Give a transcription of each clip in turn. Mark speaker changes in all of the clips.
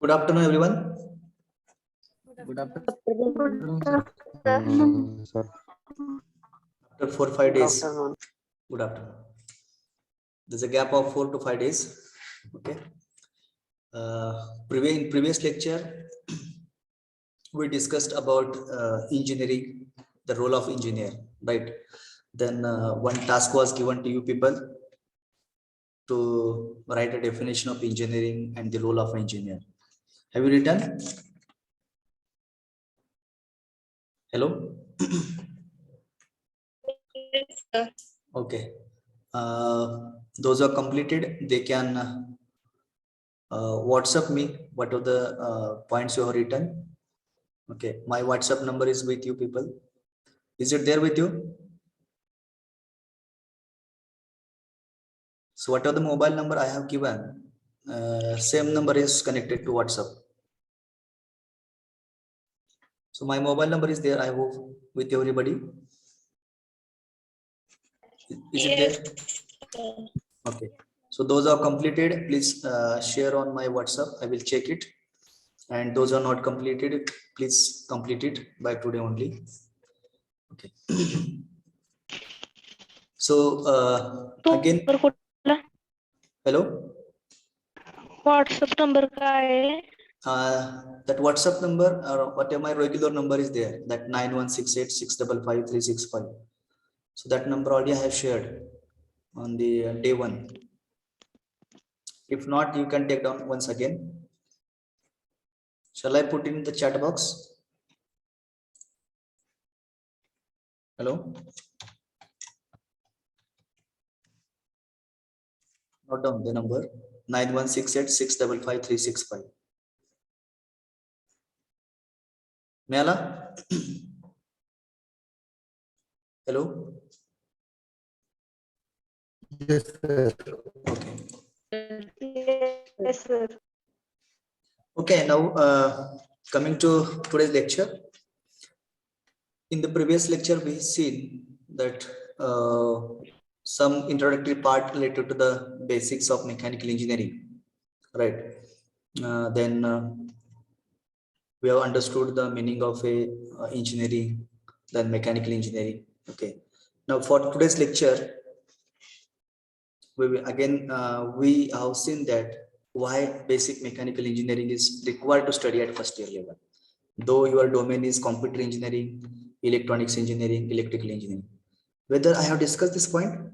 Speaker 1: Good afternoon, everyone.
Speaker 2: Good
Speaker 3: Good
Speaker 2: afternoon, sir.
Speaker 1: After 4 or 5 days,
Speaker 3: afternoon.
Speaker 1: good afternoon. There's a gap of 4 to 5 days. Okay. In previous lecture, we discussed about engineering, the role of engineer, right? Then one task was given to you people to write a definition of engineering and the role of engineer. Have you written? Hello.
Speaker 4: Yes, sir.
Speaker 1: Okay. Those are completed. They can WhatsApp me what are the points you have written. Okay, my WhatsApp number is with you people. Is it there with you? So what are the mobile number I have given? Same number is connected to WhatsApp. So my mobile number is there. I hope with everybody. Is it there?
Speaker 4: Sir.
Speaker 1: Okay. So those are completed. Please share on my WhatsApp. I will check it. And those are not completed. Please complete it by today only. Okay. So again,
Speaker 4: number कुठला
Speaker 1: hello.
Speaker 4: WhatsApp number काय आहे
Speaker 1: That WhatsApp number or whatever my regular number is there, that 9168655365. So that number already I have shared on the day one. If not, you can take down once again. Shall I put in the chat box? Hello. Note down the number 9168655365. Meala? Hello.
Speaker 2: Yes, sir.
Speaker 1: Okay.
Speaker 4: Yes, sir.
Speaker 1: Okay. Now coming to today's lecture. In the previous lecture, we seen that some introductory part related to the basics of mechanical engineering, right? Then we have understood the meaning of a engineering, then mechanical engineering. Okay. Now for today's lecture, we will again we have seen that why basic mechanical engineering is required to study at first year level. Though your domain is computer engineering, electronics engineering, electrical engineering. Whether I have discussed this point?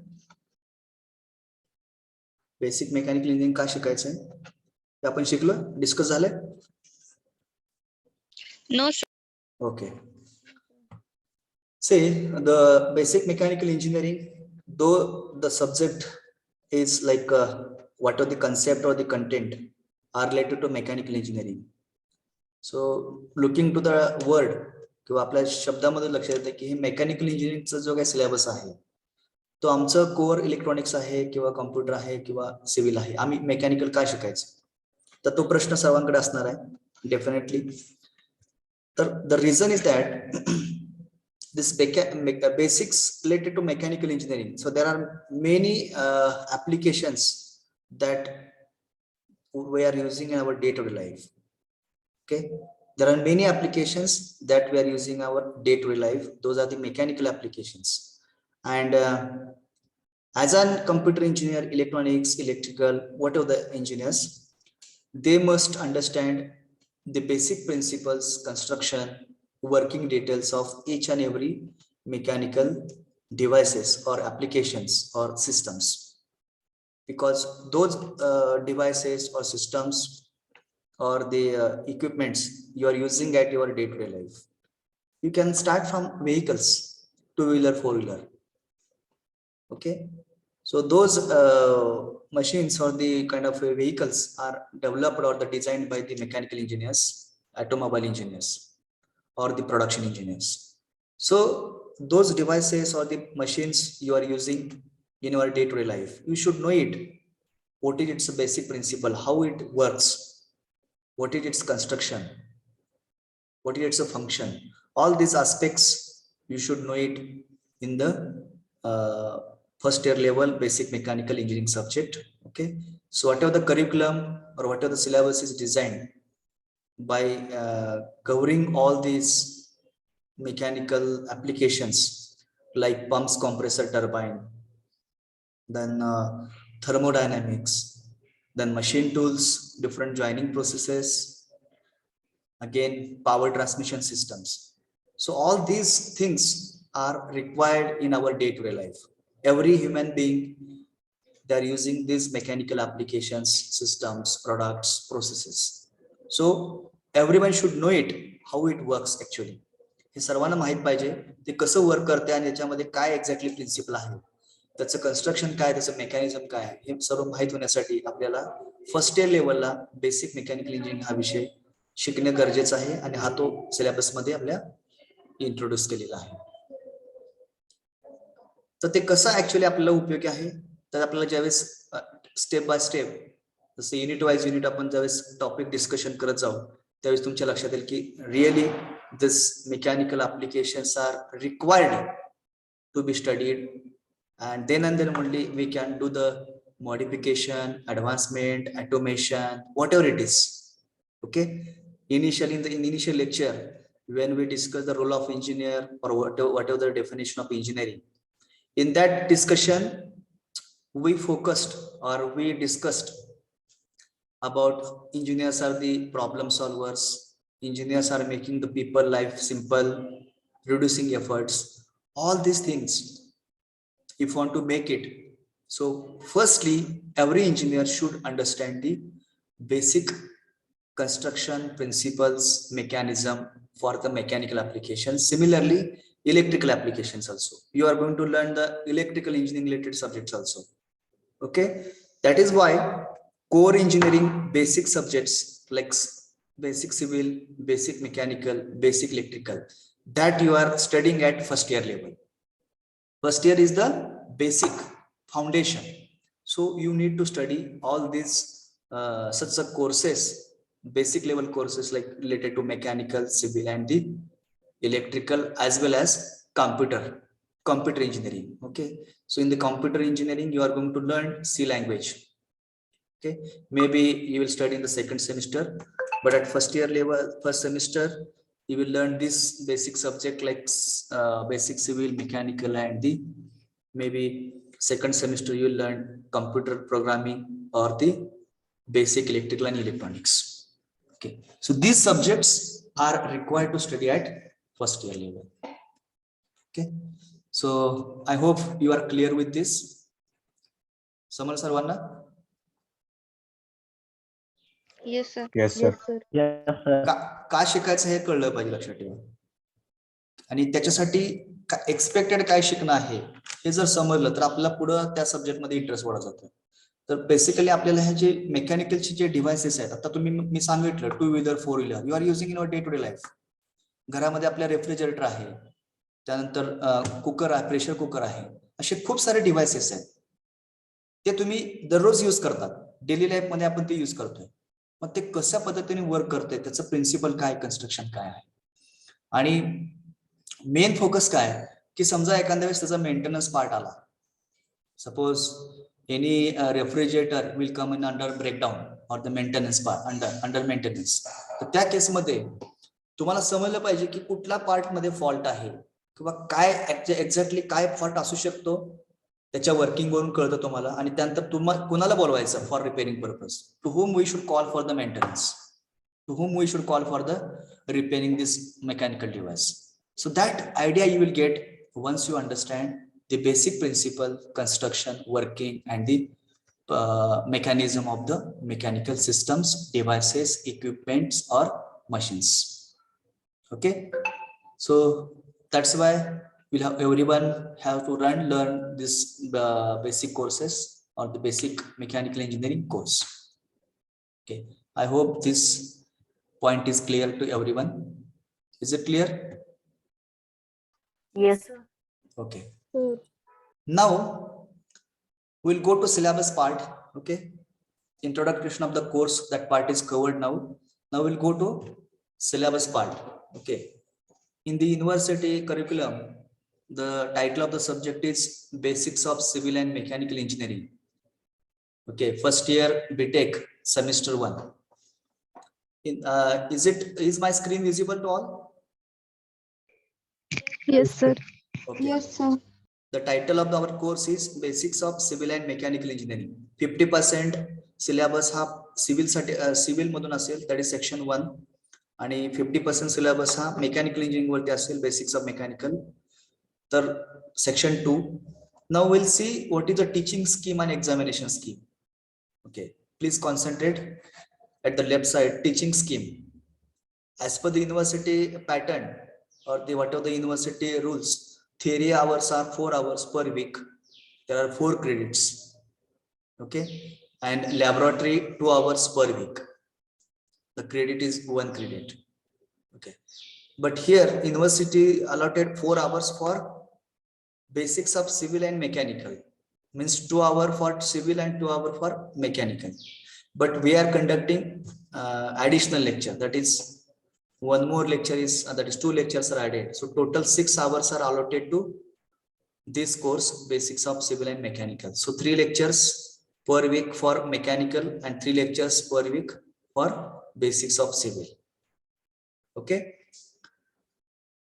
Speaker 1: Basic mechanical engineering का शिकायचं आहे? ते आपण शिकलो, discuss झाले?
Speaker 4: No, sir.
Speaker 1: Okay. Say the basic mechanical engineering, though the subject is like what are the concept or the content are related to mechanical engineering. So looking to the word किंवा आपल्या शब्दामध्ये लक्षात येतं की हे mechanical इंजिनिअरिंगचा जो काही syllabus आहे तो आमचं कोअर इलेक्ट्रॉनिक्स आहे किंवा कम्प्युटर आहे किंवा सिव्हिल आहे, आम्ही मेकॅनिकल काय शिकायचं, तर तो प्रश्न सर्वांकडे असणार आहे डेफिनेटली. तर the reason is that this basics related to mechanical engineering. So there are many applications that we are using in our day-to-day life. Okay, there are many applications that we are using our day-to-day life. Those are the mechanical applications. And as a computer engineer, electronics, electrical, whatever the engineers, they must understand the basic principles, construction, working details of each and every mechanical devices or applications or systems, because those devices or systems or the equipments you are using at your day-to-day life. You can start from vehicles, two-wheeler, four-wheeler. Okay, so those machines or the kind of vehicles are developed or the designed by the mechanical engineers, automobile engineers, or the production engineers. So those devices or the machines you are using in your day-to-day life, you should know it. What is its basic principle, how it works, what is its construction, what is its function. All these aspects you should know it in the first year level basic mechanical engineering subject. Okay, so whatever the curriculum or whatever the syllabus is designed, by covering all these mechanical applications like pumps, compressor, turbine, then thermodynamics, then machine tools, different joining processes, again power transmission systems. So all these things are required in our day-to-day life. Every human being, they are using these mechanical applications, systems, products, processes. So everyone should know it, how it works actually. हे सर्वांना माहित पाहिजे ते कसं work करते आणि याच्यामध्ये काय exactly principal आहे, त्याचं कन्स्ट्रक्शन काय, त्याचं मेकॅनिझम काय आहे, हे सर्व माहित होण्यासाठी आपल्याला फर्स्ट इयर लेवलला बेसिक मेकॅनिकल इंजिनिअरिंग हा विषय शिकणे गरजेचं आहे आणि हा तो सिलेबस मध्ये आपल्या इंट्रोड्यूस केलेला आहे. तर ते कसं ऍक्च्युअली आपल्याला उपयोगी आहे, तर आपल्याला ज्यावेळेस स्टेप बाय स्टेप जसं युनिट वाईज युनिट आपण ज्यावेळेस टॉपिक डिस्कशन करत जाऊ त्यावेळेस तुमच्या लक्षात येईल की really this mechanical applications are required to be studied and then only we can do the modification, advancement, automation, whatever it is. Okay, initially in the initial lecture when we discuss the role of engineer or whatever the definition of engineering, in that discussion we focused or we discussed about engineers are the problem solvers, engineers are making the people life simple, reducing efforts, all these things if you want to make it. So firstly every engineer should understand the basic construction principles, mechanism for the mechanical applications. Similarly electrical applications also, you are going to learn the electrical engineering related subjects also. Okay, that is why core engineering basic subjects like basic civil, basic mechanical, basic electrical, that you are studying at first year level. First year is the basic foundation. So you need to study all these such a courses, basic level courses like related to mechanical, civil and the electrical, as well as computer engineering. Okay, so in the computer engineering you are going to learn C language. Okay, maybe you will study in the second semester, but at first year level, first semester you will learn this basic subject like basic civil, mechanical, and the maybe second semester you will learn computer programming or the basic electrical and electronics. Okay, so these subjects are required to study at first year level. Okay, so I hope you are clear with this. Samal sarvanna?
Speaker 4: Yes, sir.
Speaker 2: Yes, sir.
Speaker 1: का शिकायचं हे कळलं पाहिजे, लक्षात ठेवा. आणि त्याच्यासाठी expected काय शिकणं आहे हे जर समजलं तर आपल्याला पुढं त्या सब्जेक्ट मध्ये इंटरेस्ट वाढत जातो. तर बेसिकली आपल्याला हे जे मेकॅनिकलचे जे डिव्हाइसेस आहेत, आता तुम्ही मी सांगितलं 2 wheeler 4 wheeler you are using in your day to day life. घरामध्ये आपल्या रेफ्रिजरेटर आहे, त्यानंतर कुकर आहे, प्रेशर कुकर आहे, असे खूप सारे डिव्हाइसेस आहेत, ते तुम्ही दररोज यूज करतात, डेली लाईफ मध्ये आपण ते यूज करतोय. मग ते कशा पद्धतीने वर्क करते, त्याचं प्रिन्सिपल काय, कन्स्ट्रक्शन काय आहे, आणि मेन फोकस काय की समजा एखाद्या वेळेस त्याचा मेंटेनन्स पार्ट आला, suppose any refrigerator will come in under breakdown or the maintenance part under maintenance, तर त्या केसमध्ये तुम्हाला समजलं पाहिजे की कुठल्या पार्ट मध्ये फॉल्ट आहे किंवा काय एक्झॅक्टली काय फॉल्ट असू शकतो, त्याच्या वर्किंग वरून कळतं तुम्हाला. आणि त्यानंतर तुम्हाला कुणाला बोलवायचं for repairing purpose, to whom we should call for the maintenance, to whom we should call for the repairing this mechanical device. So that idea you will get once you understand the basic principle, construction, working, and the mechanism of the mechanical systems, devices, equipments, or machines. Okay, so that's why we'll have everyone have to learn this basic courses or the basic mechanical engineering course. Okay, I hope this point is clear to everyone. Is it clear?
Speaker 3: Yes.
Speaker 1: Okay. Now we'll go to syllabus part. Okay, introduction of the course, that part is covered now. Now we'll go to syllabus part. Okay, in the university curriculum the title of the subject is Basics of Civil and Mechanical Engineering. Okay, first year BTech semester 1. Is my screen visible to all?
Speaker 4: Yes, sir.
Speaker 1: Okay.
Speaker 3: Yes, sir.
Speaker 1: The title of our course is Basics of Civil and Mechanical Engineering. 50% syllabus हा civil मधून असेल, that is section 1, आणि 50% syllabus हा mechanical engineering वरती असेल, basics of mechanical. तर section 2. Now we'll see what is the teaching scheme and examination scheme. Okay, please concentrate at the left side. Teaching scheme as per the university pattern or the whatever the university rules. Theory hours are 4 hours per week. There are 4 credits. Okay, and laboratory 2 hours per week. The credit is 1 credit. Okay, but here university allotted 4 hours for basics of civil and mechanical, means 2 hours for civil and 2 hours for mechanical. But we are conducting additional lecture, that is one more lecture is that is 2 lectures are added. So total 6 hours are allotted to this course, basics of civil and mechanical. So 3 lectures per week for mechanical and 3 lectures per week for basics of civil. Okay,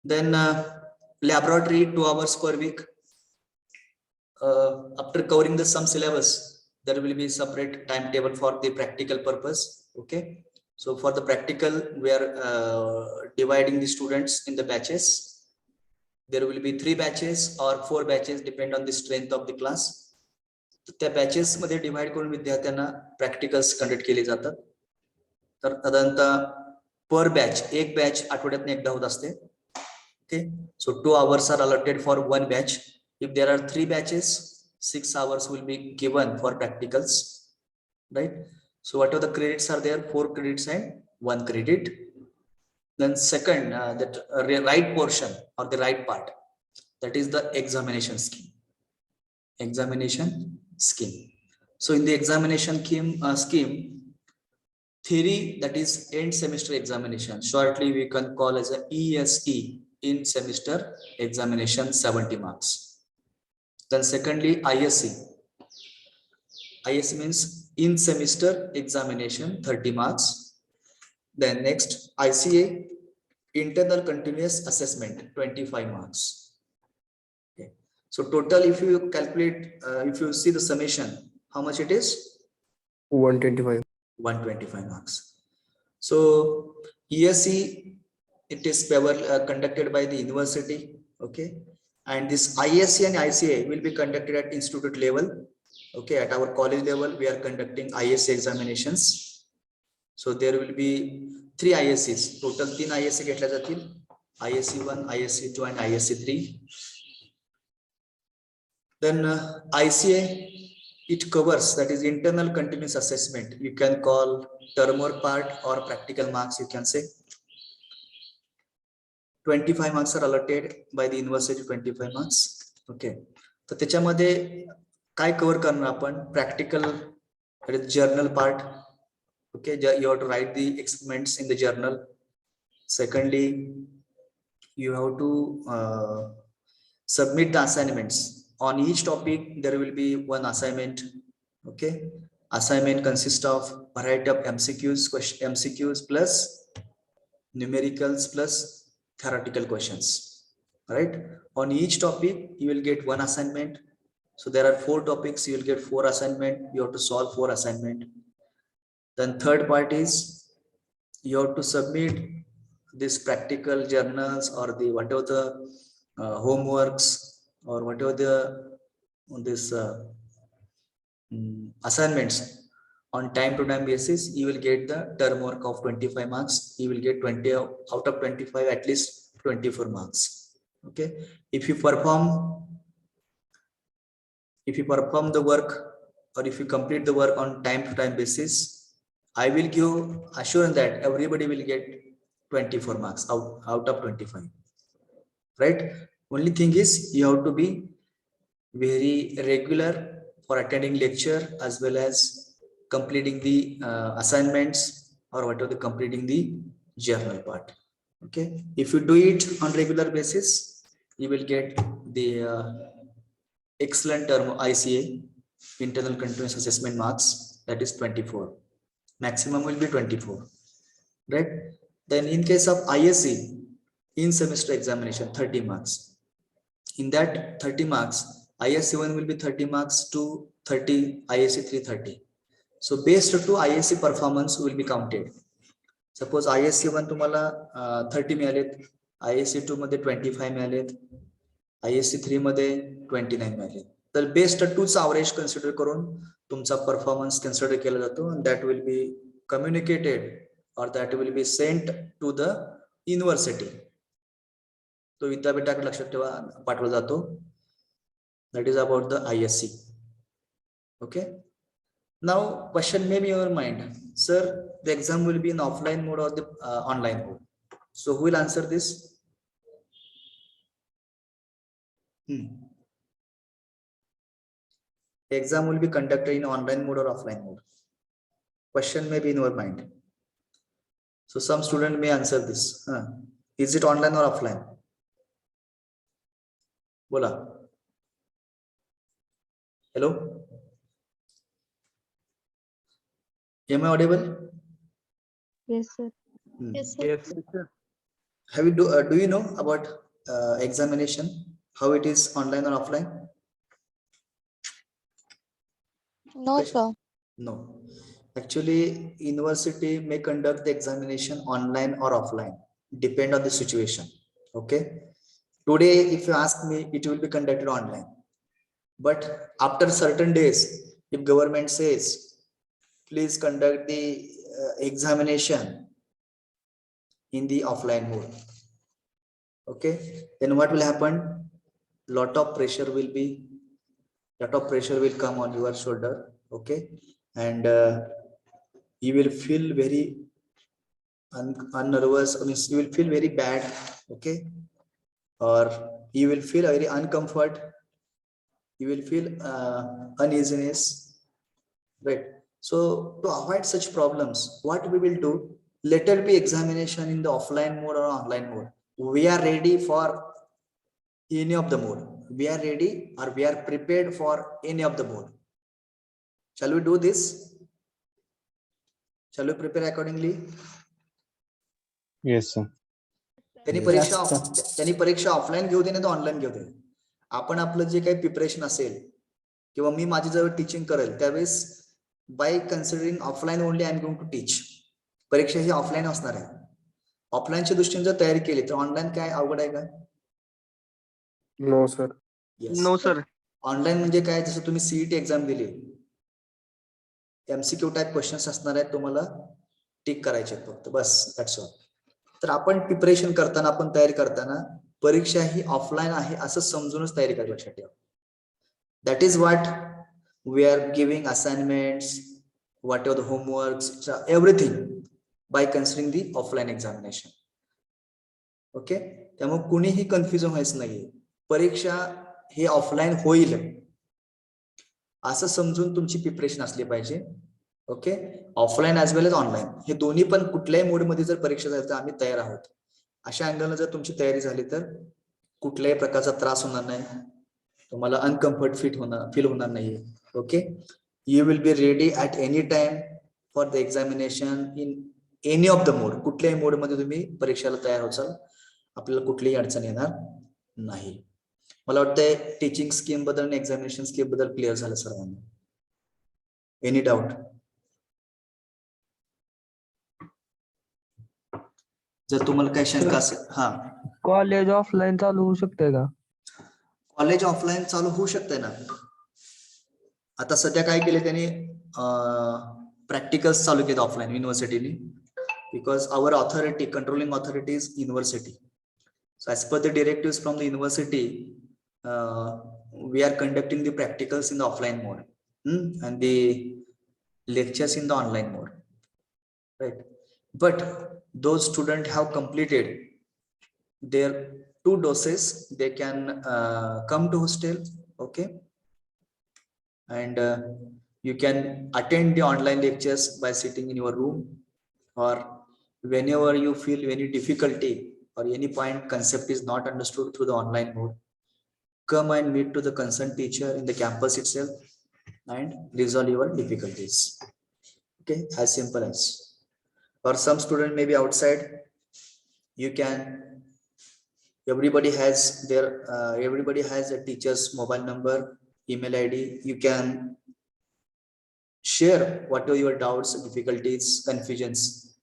Speaker 1: then laboratory 2 hours per week. After covering the some syllabus, there will be separate timetable for the practical purpose. Okay, so for the practical we are dividing the students in the batches. There will be 3 batches or 4 batches, depend on the strength of the class. त्या batches मध्ये divide करून विद्यार्थ्यांना practicals conduct केले जातात. तर साधारणतः पर batch, एक बॅच आठवड्यातून एकदा होत असते. Okay, so 2 hours are allotted for 1 batch. If there are 3 batches, 6 hours will be given for practicals, right? So whatever the credits are there, 4 credits and 1 credit. Then second, that right portion or the right part, that is the examination scheme. Examination scheme. So in the examination scheme, theory, that is end semester examination, shortly we can call as a ESE, in semester examination, 70 marks. Then secondly, ISE. ISE means in semester examination, 30 marks. Then next ICA, internal continuous assessment, 25 marks. Okay, so total if you calculate, if you see the summation, how much it is?
Speaker 2: 125.
Speaker 1: 125 marks. So ESE, it is conducted by the university. Okay, and this ISE and ICA will be conducted at institute level. Okay, at our college level we are conducting ISE examinations. So there will be 3 ISEs, total 3 ISE घेतल्या जातील, ISE 1, ISE 2 and ISE 3. Then ICA, it covers, that is internal continuous assessment. You can call term work part or practical marks, you can say. 25 marks are allotted by the university, 25 marks. Okay, तर त्याच्यामध्ये काय cover करणार आपण? Practical journal part. Okay, you have to write the experiments in the journal. Secondly, you have to submit the assignments. On each topic there will be 1 assignment. Okay, assignment consists of variety of MCQs plus numericals plus theoretical questions, right? On each topic you will get 1 assignment. So there are 4 topics, you will get 4 assignment. You have to solve 4 assignment. Then third part is you have to submit this practical journals or the whatever the homeworks or whatever the this assignments on time to time basis. You will get the term work of 25 marks. You will get 20 out of 25, at least 24 marks. Okay, if you perform the work or if you complete the work on time to time basis, I will give assurance that everybody will get 24 marks out of 25, right? Only thing is you have to be very regular for attending lecture as well as completing the assignments or whatever, completing the journal part. Okay, if you do it on regular basis, you will get the excellent term ICA, internal continuous assessment marks, that is 24. Maximum will be 24. right? Then in case of ISC, in semester examination, 30 marks. In that 30 marks, ISC 1 will be 30 marks to 30, ISC 330. So based to ISC performance will be counted. Suppose ISC 1 तुम्हाला 30 मिळालेत, ISC 2 मध्ये 25 मिळालेत, ISC 3 मध्ये 29 मिळालेत. तर based टूच average consider करून तुमचा performance consider केला जातो, and that will be communicated or that will be sent to the university. तो विद्यापीठाकडे लक्षात ठेवा पाठवला जातो. That is about the ISC. Okay. Now question may be in your mind, sir, the exam will be in offline mode or the online mode. So who will answer this? Exam will be conducted in online mode or offline mode. Question may be in your mind. So some student may answer this. Is it online or offline? Bola. Hello. Am I audible?
Speaker 4: Yes, sir.
Speaker 2: Yes, sir.
Speaker 1: Have you do you know about examination? How it is online or offline?
Speaker 4: No, sir.
Speaker 1: No. Actually, university may conduct the examination online or offline, depend on the situation. Okay. Today, if you ask me, it will be conducted online. But after certain days, if government says, please conduct the examination in the offline mode. Okay, then what will happen? Lot of pressure will come on your shoulder. Okay, and you will feel very unnervous. I mean, you will feel very bad. Okay, or you will feel very uncomfort. You will feel uneasiness, right? So to avoid such problems, what we will do? Let it be examination in the offline mode or online mode. We are ready for any of the mode. We are ready or we are prepared for any of the mode. Shall we do this? Shall we prepare accordingly?
Speaker 3: Yes, sir.
Speaker 1: त्यांनी परीक्षा offline घेऊ दे ना तर online घेऊ दे. आपण आपलं जे काही preparation असेल किंवा मी माझी जवळ टीचिंग करेल त्यावेळेस by considering offline only I am going to teach. परीक्षा ही ऑफलाईन असणार आहे. ऑफलाईनच्या दृष्टीने जर तयारी केली तर ऑनलाईन काय अवघड आहे का?
Speaker 2: No, sir.
Speaker 5: No, sir.
Speaker 1: Online म्हणजे काय, जसं तुम्ही सीईटी एक्झाम दिली, एमसीक्यू टाइप क्वेश्चन्स असणार आहेत, तुम्हाला टिक करायचे फक्त, बस, दॅट्स ऑल. तर आपण प्रिपरेशन करताना, आपण तयारी करताना परीक्षा ही ऑफलाईन आहे असं समजूनच तयारी करायला लक्षात ठेवा. That is what we are giving assignments, what are the homeworks, everything by considering the offline examination. Okay, त्यामुळे कुणीही कन्फ्युजन व्हायचं नाहीये. परीक्षा हे ऑफलाईन होईल असं समजून तुमची प्रिपरेशन असली पाहिजे. Okay, offline as well as online, हे दोन्ही पण कुठल्याही मोडमध्ये जर परीक्षा झाली तर आम्ही तयार आहोत. अशा अँगलनं जर तुमची तयारी झाली तर कुठल्याही प्रकारचा त्रास होणार नाही, तुम्हाला अनकम्फर्ट फील होणार नाहीये. Okay, you will be ready at any time for the examination in any of the mode. कुठल्याही मोडमध्ये तुम्ही परीक्षेला तयार होचाल, आपल्याला कुठलीही अडचण येणार नाही. मला वाटतंय टीचिंग स्कीम बद्दल आणि एक्झामिनेशन स्कीम बद्दल क्लिअर झालं सर्वांना. Any doubt? जर तुम्हाला काही शंका असेल. हा,
Speaker 5: कॉलेज ऑफलाईन चालू होऊ शकते का?
Speaker 1: कॉलेज ऑफलाईन चालू होऊ शकते ना. आता सध्या काय केले त्यांनी, प्रॅक्टिकल्स चालू केले ऑफलाईन युनिव्हर्सिटीने, because our authority, controlling authority is university. So as per the directives from the university, we are conducting the practicals in the offline mode and the lectures in the online mode, right? But those students have completed their 2 doses, they can come to hostel. Okay, and you can attend the online lectures by sitting in your room, or whenever you feel any difficulty or any point concept is not understood through the online mode, come and meet to the concerned teacher in the campus itself and resolve your difficulties. Okay, as simple as. or some student may be outside. You can, everybody has a teacher's mobile number, email ID. You can share what are your doubts, difficulties, confusions,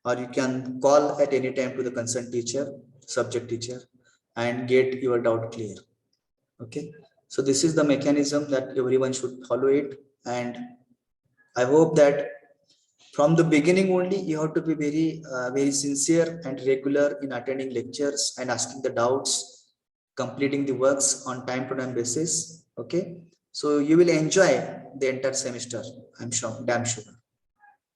Speaker 1: or you can call at any time to the concerned teacher, subject teacher, and get your doubt clear. Okay, so this is the mechanism that everyone should follow it, and I hope that from the beginning only you have to be very sincere and regular in attending lectures and asking the doubts, completing the works on time to time basis. Okay, so you will enjoy the entire semester, I'm sure, damn sure.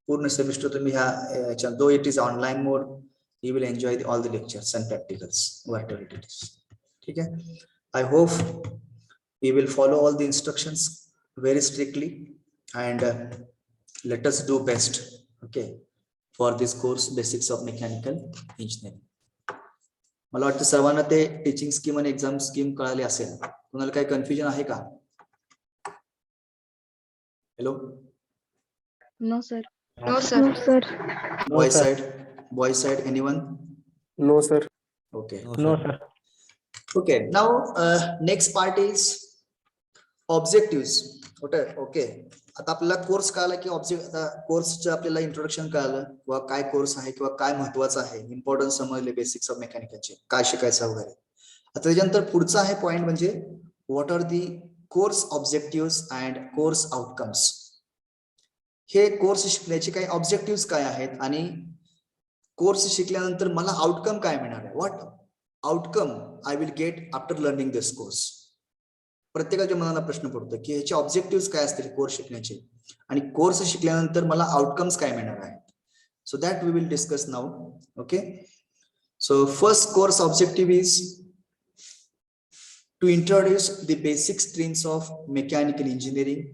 Speaker 1: Purna semester though it is online mode, you will enjoy all the lectures and practicals, whatever it is. Okay, I hope we will follow all the instructions very strictly, and let us do best, okay, for this course, basics of mechanical engineering. मला वाटतं सर्वांना ते teaching scheme आणि exam scheme कळाली असेल. कोणाला काही confusion आहे का? Hello,
Speaker 4: No, sir.
Speaker 2: No, sir.
Speaker 1: boy side, anyone?
Speaker 2: No, sir.
Speaker 1: Okay.
Speaker 2: No, sir.
Speaker 1: Okay, now next part is objectives. Okay, आता आपल्याला कोर्स कळाला की ऑब्जेक्ट, कोर्सचं आपल्याला इंट्रोडक्शन कळालं किंवा काय कोर्स आहे किंवा काय महत्वाचं आहे, इम्पॉर्टन्स समजले बेसिक्स ऑफ मेकॅनिकलचे, काय शिकायचं वगैरे. आता त्याच्यानंतर पुढचा आहे पॉइंट म्हणजे what are the course objective and course outcomes. हे कोर्स शिकण्याचे काही ऑब्जेक्टिव्ह काय आहेत आणि कोर्स शिकल्यानंतर मला आउटकम काय मिळणार आहे, what outcome I will get after learning this course. प्रत्येकाच्या मनाला प्रश्न पडतो की ह्याचे ऑब्जेक्टिव्ह काय असतील कोर्स शिकण्याचे आणि कोर्स शिकल्यानंतर मला आउटकम्स काय मिळणार आहेत. So that we will discuss now. Okay, so first course objective is to introduce the basic streams of mechanical engineering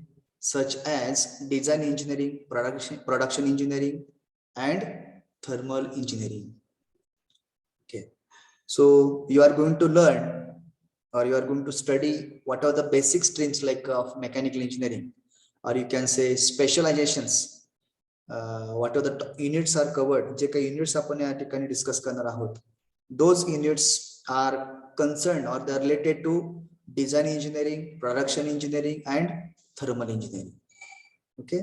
Speaker 1: such as design engineering, production engineering, and thermal engineering. Okay, so you are going to learn, or you are going to study what are the basic streams like of mechanical engineering, or you can say specializations. What are the units are covered, जे काही units आपण या ठिकाणी discuss करणार आहोत, those units are concerned or they are related to design engineering, production engineering, and thermal engineering. Okay,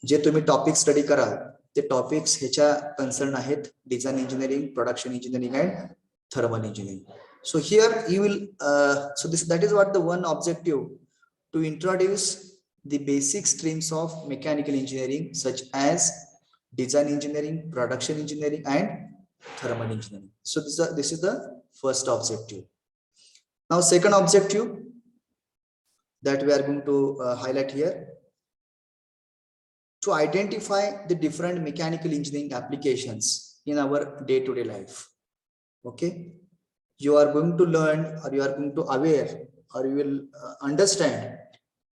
Speaker 1: जे तुम्ही topic study कराल ते टॉपिक्स ह्याच्या कन्सर्न आहेत, design engineering, production engineering and thermal engineering. So here you will that is what the one objective, to introduce the basic streams of mechanical engineering such as design engineering, production engineering, and thermal engineering. So this is the first objective. Now second objective that we are going to highlight here, to identify the different mechanical engineering applications in our day-to-day life. Okay, you are going to learn, or you are going to aware, or you will understand,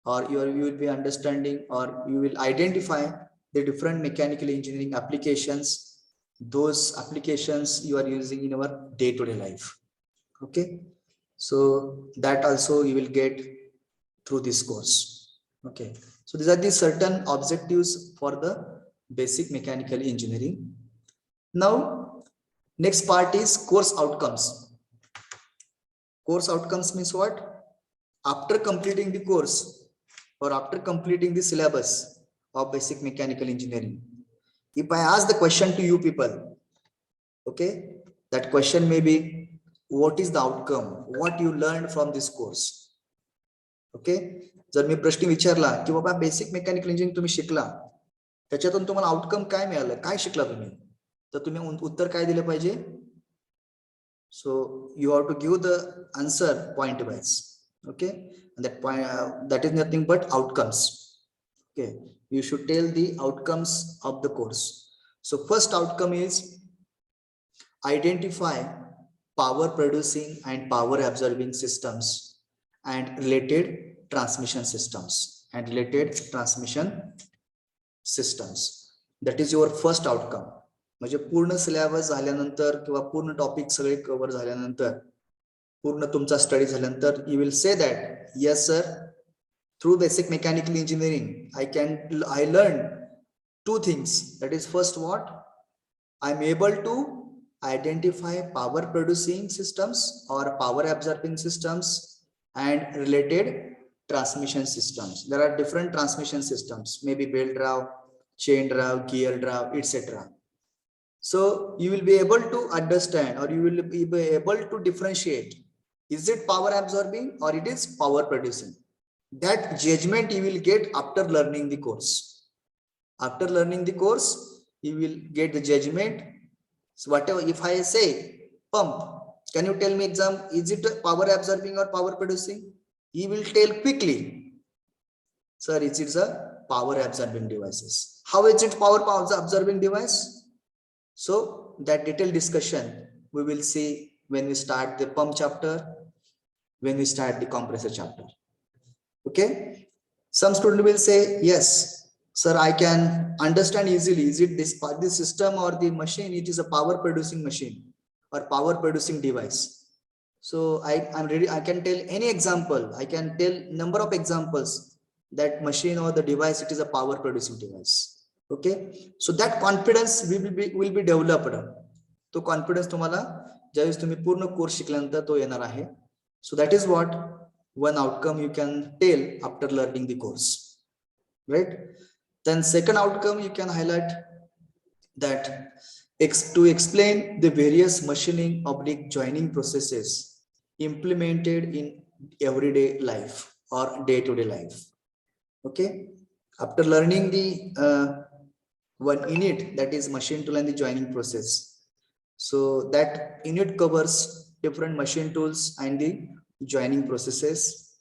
Speaker 1: or you will be understanding, or you will identify the different mechanical engineering applications, those applications you are using in our day-to-day life. Okay, so that also you will get through this course. Okay, so these are the certain objectives for the basic mechanical engineering. Now next part is course outcomes. Course outcomes means what? After completing the course or after completing the syllabus of basic mechanical engineering, if I ask the question to you people, okay, that question may be, what is the outcome, what you learned from this course? Okay, जर मी प्रश्न विचारला की बाबा basic mechanical engineering तुम्ही शिकला, त्याच्यातून तुम्हाला outcome काय मिळालं, काय शिकला तुम्ही, तर तुम्ही उत्तर काय दिलं पाहिजे. So you have to give the answer point wise. Okay, that point that is nothing but outcomes. Okay, you should tell the outcomes of the course. So first outcome is identify power producing and power absorbing systems and related transmission systems that is your first outcome. म्हणजे पूर्ण syllabus झाल्यानंतर किंवा पूर्ण topic सगळे cover झाल्यानंतर, पूर्ण तुमचा study झाल्यानंतर, you will say that yes sir, through basic mechanical engineering I learned two things. That is first, what? I'm able to identify power producing systems or power absorbing systems and related transmission systems. There are different transmission systems, maybe belt drive, chain drive, gear drive, etc. So you will be able to understand, or you will be able to differentiate, is it power absorbing or it is power producing. That judgment you will get after learning the course. After learning the course, you will get the judgment. So whatever, if I say pump, can you tell me example, is it power absorbing or power producing? He will tell quickly, sir, it is a power absorbing devices. How is it power absorbing device? So that detailed discussion we will see when we start the pump chapter, when we start the compressor chapter. Okay. Some student will say, yes, sir, I can understand easily. Is it this system or the machine? It is a power producing machine or power producing device. So I'm ready. I can tell any example. I can tell number of examples that machine or the device, it is a power producing device. Okay. So that confidence will be developed. तो confidence तुम्हाला ज्यावेळेस तुम्ही पूर्ण course शिकल्यानंतर तो येणार आहे. So that is what one outcome you can tell after learning the course, right? Then second outcome you can highlight that to explain the various machining oblique joining processes implemented in everyday life or day-to-day life. Okay, after learning the one unit, that is machine tool and the joining process, so that unit covers different machine tools and the joining processes.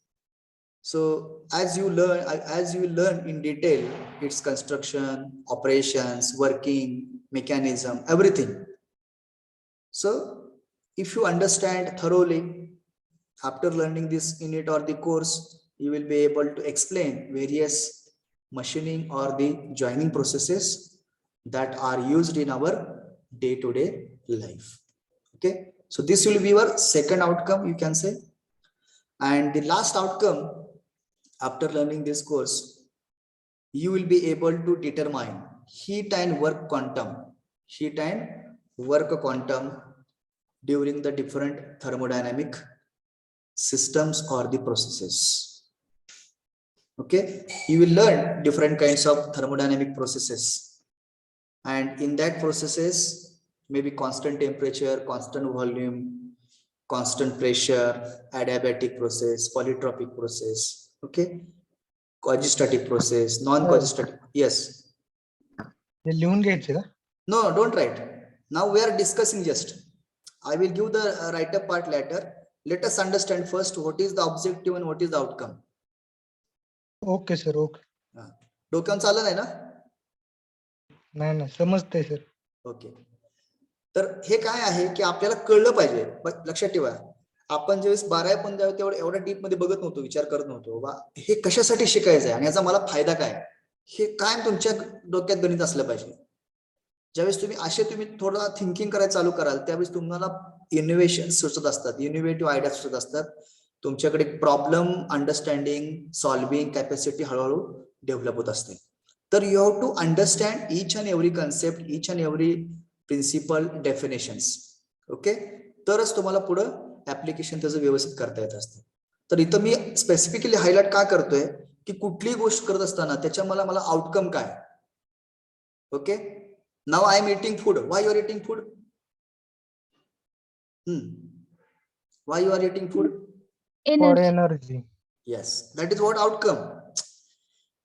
Speaker 1: So as you learn in detail its construction, operations, working mechanism, everything. So if you understand thoroughly after learning this unit or the course, you will be able to explain various machining or the joining processes that are used in our day-to-day life. Okay, so this will be your second outcome, you can say. And the last outcome, after learning this course, you will be able to determine heat and work quantum during the different thermodynamic systems or the processes. Okay, you will learn different kinds of thermodynamic processes, and in that processes, maybe constant temperature, constant volume, constant pressure, adiabatic process, polytropic process. Okay, caustostatic process, non-caustostatic. Yes.
Speaker 3: लिहून घ्यायचे का?
Speaker 1: No, don't write. Now we are discussing just. I will give the write-up part later. Let us understand first what is the objective and what is the outcome.
Speaker 3: Okay sir, okay.
Speaker 1: डोक्यावर चाललं नाही ना?
Speaker 3: नाही नाही, समजतंय sir.
Speaker 1: Okay. तर हे काय आहे की आपल्याला कळलं पाहिजे. लक्षात ठेवा, आपण ज्यावेळेस 12 पण तेवढं एवढ्या डीप मध्ये बघत नव्हतो, विचार करत नव्हतो बा हे कशासाठी शिकायचं आहे आणि याचा मला फायदा काय, हे काय तुमच्या डोक्यात गणित असलं पाहिजे. ज्यावेळेस तुम्ही थोडं थिंकिंग करायला चालू कराल त्यावेळेस तुम्हाला इनोव्हेशन सुचत असतात, इनोव्हेटिव्ह आयडिया सुचत असतात. तुमच्याकडे प्रॉब्लेम अंडरस्टँडिंग सॉल्विंग कॅपॅसिटी हळूहळू डेव्हलप होत असते. तर you have to understand each and every concept, each and every principle definitions. Okay, तरच तुम्हाला पुढं ऍप्लिकेशन त्याचं व्यवस्थित करता येत असतं. तर इथं मी स्पेसिफिकली हायलाइट का करतोय की कुठलीही गोष्ट करत असताना त्याच्या मला आउटकम काय. Okay, now I am eating food. Why you are eating food? Why you are eating food?
Speaker 3: For energy.
Speaker 1: Yes, that is what outcome.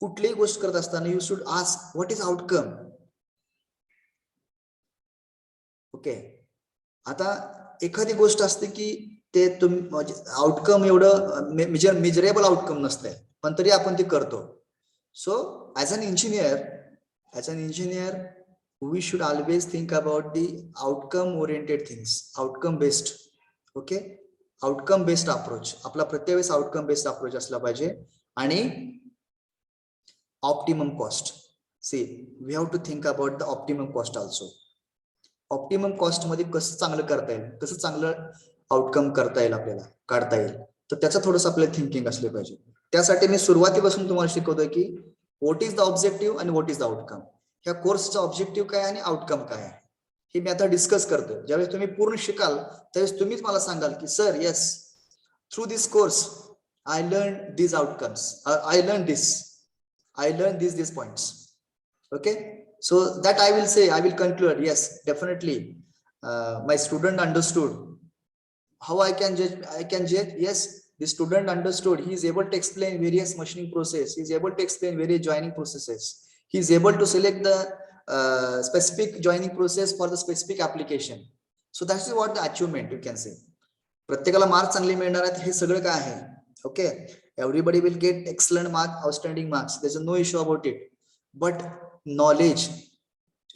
Speaker 1: कुठलीही गोष्ट करत असताना you should ask what is outcome. Okay, आता एखादी गोष्ट असते की ते आउटकम एवढं मेजरेबल आउटकम नसतंय, पण तरी आपण ते करतो. So as an engineer we should always think about the outcome oriented things, outcome based. Okay, outcome based approach आपला प्रत्येक वेळेस आउटकम बेस्ड अप्रोच असला पाहिजे. आणि optimum cost, see we have to think about the optimum cost also. Optimum cost मध्ये कसं चांगलं करता येईल, कसं चांगलं आउटकम करता येईल, आपल्याला काढता येईल, तर त्याचं थोडंसं आपल्याला थिंकिंग असले पाहिजे. त्यासाठी मी सुरुवातीपासून तुम्हाला शिकवतोय की व्हॉट इज द ऑब्जेक्टिव्ह आणि व्हॉट इज द आउटकम. ह्या कोर्सचा ऑब्जेक्टिव्ह काय आणि आउटकम काय आहे. ही मी आता डिस्कस करतोय. ज्यावेळेस तुम्ही पूर्ण शिकाल त्यावेळेस तुम्हीच मला सांगाल की sir yes, through this course I learn these outcomes, I learned these points. Okay, so that I will say, I will conclude, yes, definitely my student understood. How I can judge? Yes, the student understood. He is able to explain various machining process, he is able to explain various joining processes, he is able to select the specific joining process for the specific application. So that's what the achievement you can say. प्रत्येकाला mark चांगले मिळणार आहेत हे सगळं काय आहे. Okay, everybody will get excellent mark, outstanding marks, there is no issue about it, but knowledge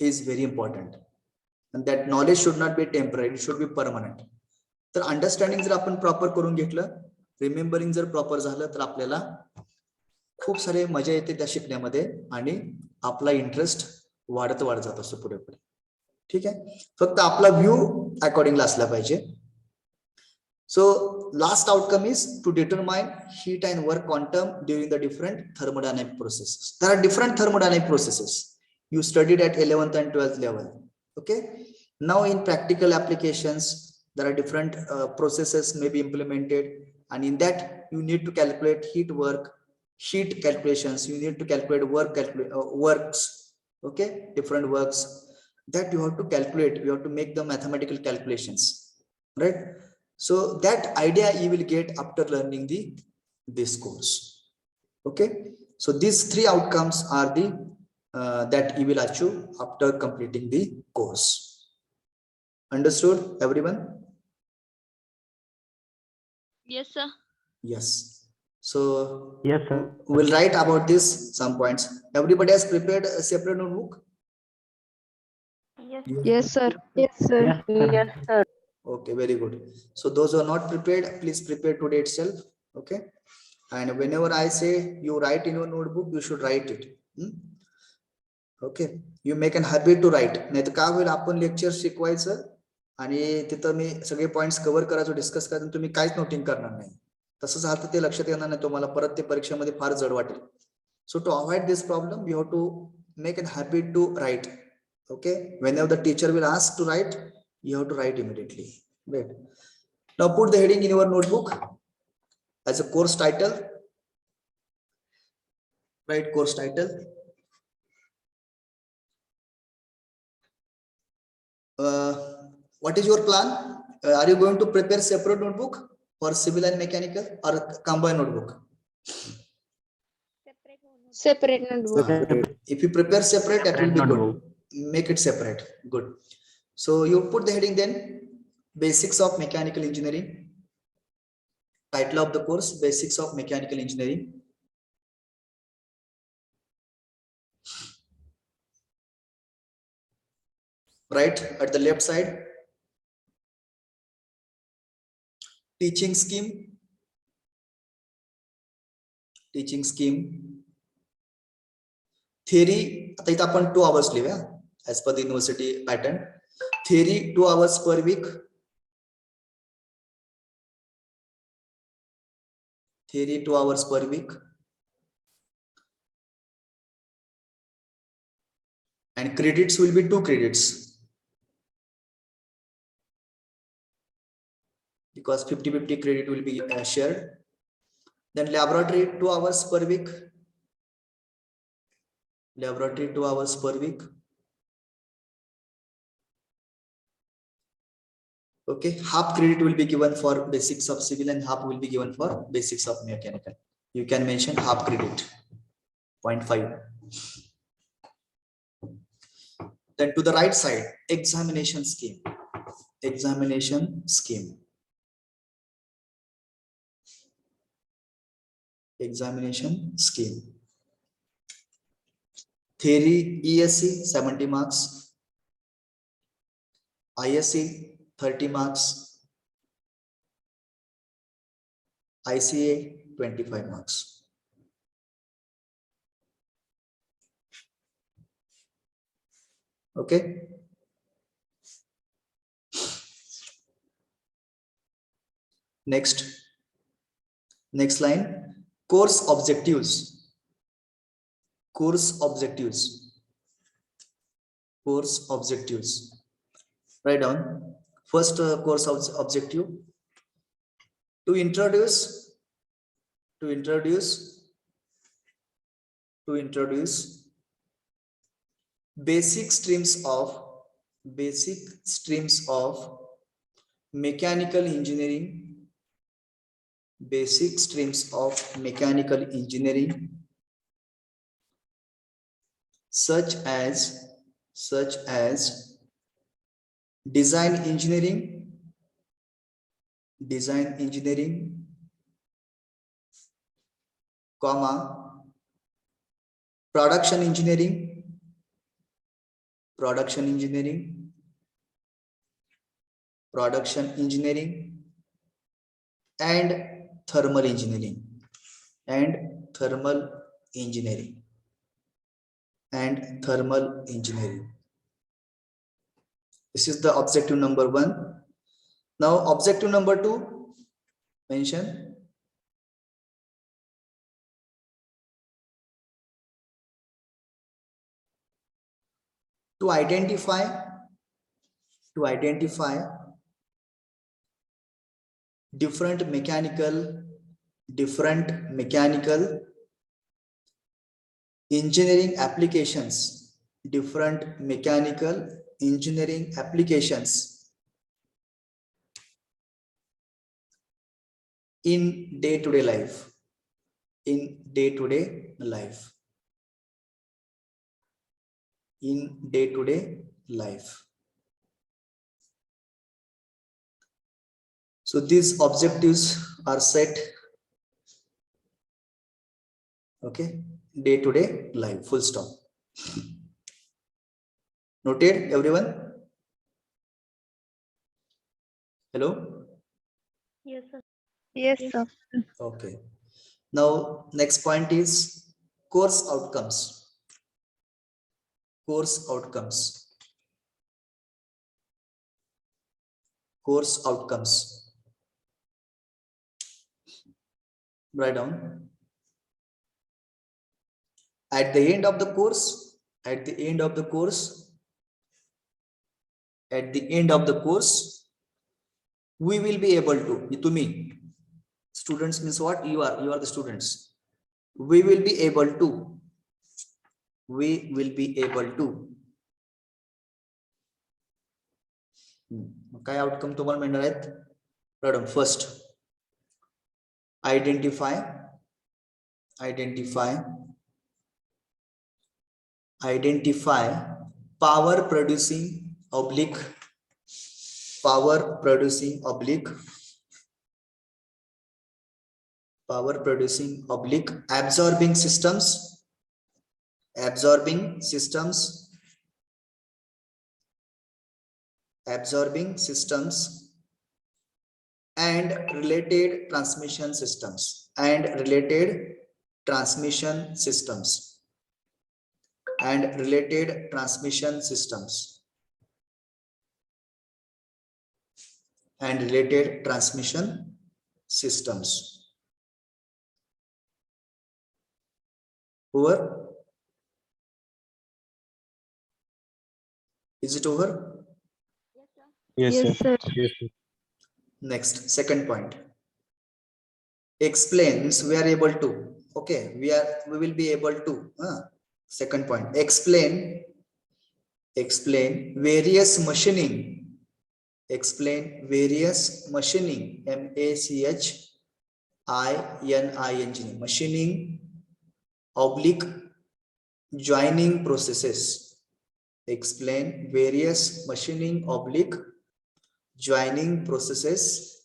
Speaker 1: is very important and that knowledge should not be temporary, it should be permanent. तर understanding जर आपण proper करून घेतलं, remembering जर proper झालं तर आपल्याला खूप सारे मजा येते त्या शिकण्यामध्ये आणि आपला इंटरेस्ट वाढत जात असतो पुढे पुढे. ठीक आहे, फक्त आपला व्ह्यू अकॉर्डिंगला असला पाहिजे. So last outcome is to determine heat and work quantum during the different thermodynamic processes. There are different thermodynamic processes you studied at 11th and 12th level. Okay, now in practical applications there are different processes may be implemented, and in that you need to calculate heat calculations, you need to calculate works. Okay, different works that you have to calculate, you have to make the mathematical calculations, right? So that idea you will get after learning this course. Okay, so these three outcomes are the that you will achieve after completing the course. Understood everyone?
Speaker 4: Yes, sir.
Speaker 1: Yes. So
Speaker 5: Yes, sir.
Speaker 1: we'll write about this some points. Everybody has prepared a separate notebook?
Speaker 2: Yes, sir.
Speaker 3: Yes, sir.
Speaker 5: Yes, sir.
Speaker 1: Okay, very good. So those who are not prepared, please prepare today itself. Okay, and whenever I say you write in your notebook, you should write it. Okay, you make an habit to write. नाही तर काय होईल, आपण lecture शिकवायचं आणि तिथं मी सगळे points cover करायचं, डिस्कस करायचं, तुम्ही काहीच नोटिंग करणार नाही. तसं झालं तर ते लक्षात येणार नाही तुम्हाला, परत ते परीक्षेमध्ये फार जड वाटेल. So to avoid this problem you have to make an habit to write. Okay, whenever the teacher will ask to write, you have to write immediately. Right, now put the heading in your notebook as a course title. Write course title. What is your plan? Are you going to prepare separate notebook for civil and mechanical or combined notebook?
Speaker 2: Separate notebook.
Speaker 1: If you prepare separate, that will be good. Make it separate. Good. So you put the heading then, basics of mechanical engineering. Title of the course, basics of mechanical engineering. Right at the left side, teaching scheme. Theory, आता इथं आपण 2 hours लिहूया as per the university pattern. Theory 2 hours per week. Theory 2 hours per week. And credits will be 2 credits. Because 50-50 credit will be shared. Then laboratory 2 hours per week. Laboratory 2 hours per week. Okay, half credit will be given for basics of civil and half will be given for basics of mechanical. You can mention half credit, 0.5. Then to the right side, examination scheme. Examination scheme. Examination scheme. Theory ESC 70 marks, ISC 30 marks, ICA 25 marks. Okay. Next line, course objectives. Course objectives. Write down. First course objective to introduce basic streams of mechanical engineering, such as design engineering, comma, production engineering, and thermal engineering, This is the objective number 1. Now objective number 2, mention to identify different mechanical engineering applications, in day-to-day life. So these objectives are set, okay, day-to-day life, full stop. Noted, everyone? Hello?
Speaker 4: Yes, sir.
Speaker 2: Yes, sir.
Speaker 1: Okay. Now next point is course outcomes. Write down. At the end of the course, we will be able to me. Students means what? You are the students. We will be able to काय outcome तुम्हाला मिळणार आहेत? Madam first identify power producing oblique absorbing systems and related transmission systems and related transmission systems over. Is it over?
Speaker 2: Yes, sir.
Speaker 1: Next, second point. Explain means we are able to. Okay, we will be able to. Second point. Explain various machining. MACHINING. Machining oblique joining processes. Explain various machining oblique joining processes